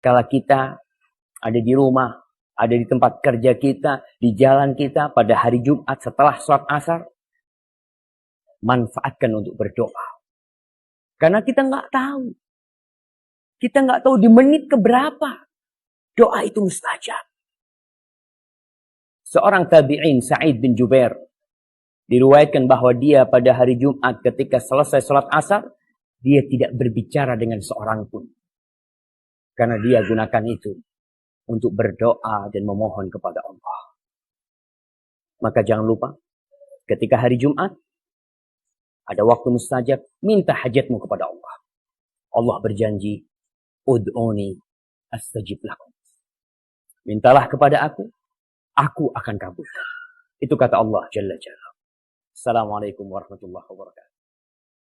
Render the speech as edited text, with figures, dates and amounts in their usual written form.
Kala kita ada di rumah, ada di tempat kerja kita, di jalan kita, pada hari Jumat setelah sholat asar, manfaatkan untuk berdoa. Karena kita nggak tahu. Kita nggak tahu di menit keberapa doa itu mustajab. Seorang tabi'in, Sa'id bin Jubair, diriwayatkan bahwa dia pada hari Jumat ketika selesai sholat asar, dia tidak berbicara dengan seorang pun. Karena dia gunakan itu untuk berdoa dan memohon kepada Allah. Maka jangan lupa, ketika hari Jumat, ada waktu mustajab, minta hajatmu kepada Allah. Allah berjanji, ud'uni astajib lakum. Mintalah kepada aku akan kabulkan. Itu kata Allah Jalla Jalla. Assalamualaikum warahmatullahi wabarakatuh.